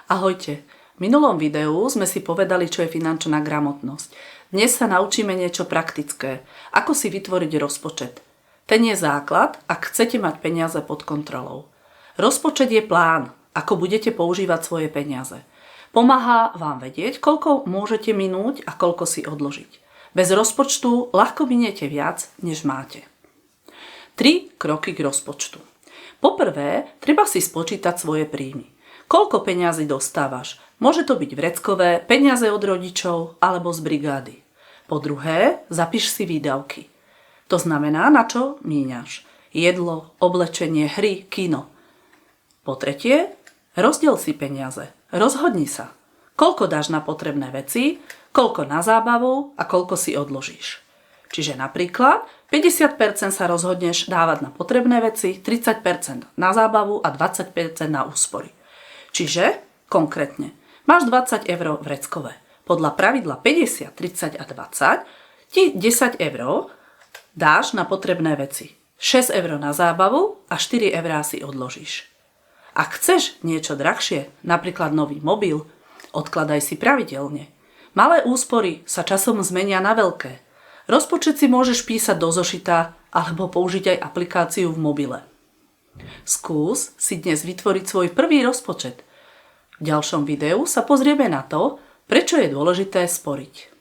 Ahojte, v minulom videu sme si povedali, čo je finančná gramotnosť. Dnes sa naučíme niečo praktické, ako si vytvoriť rozpočet. Ten je základ, ak chcete mať peniaze pod kontrolou. Rozpočet je plán, ako budete používať svoje peniaze. Pomáha vám vedieť, koľko môžete minúť a koľko si odložiť. Bez rozpočtu ľahko miniete viac, než máte. 3 kroky k rozpočtu. Poprvé, treba si spočítať svoje príjmy. Koľko peňazí dostávaš? Môže to byť vreckové, peniaze od rodičov alebo z brigády. Po druhé, zapíš si výdavky. To znamená, na čo míňaš. Jedlo, oblečenie, hry, kino. Po tretie, rozdiel si peniaze. Rozhodni sa. Koľko dáš na potrebné veci, koľko na zábavu a koľko si odložíš. Čiže napríklad 50% sa rozhodneš dávať na potrebné veci, 30% na zábavu a 20% na úspory. Čiže, konkrétne, máš 20 eur vreckové. Podľa pravidla 50, 30 a 20 ti 10 eur dáš na potrebné veci. 6 eur na zábavu a 4 eur si odložíš. Ak chceš niečo drahšie, napríklad nový mobil, odkladaj si pravidelne. Malé úspory sa časom zmenia na veľké. Rozpočet si môžeš písať do zošita alebo použiť aj aplikáciu v mobile. Skús si dnes vytvoriť svoj prvý rozpočet. V ďalšom videu sa pozrieme na to, prečo je dôležité sporiť.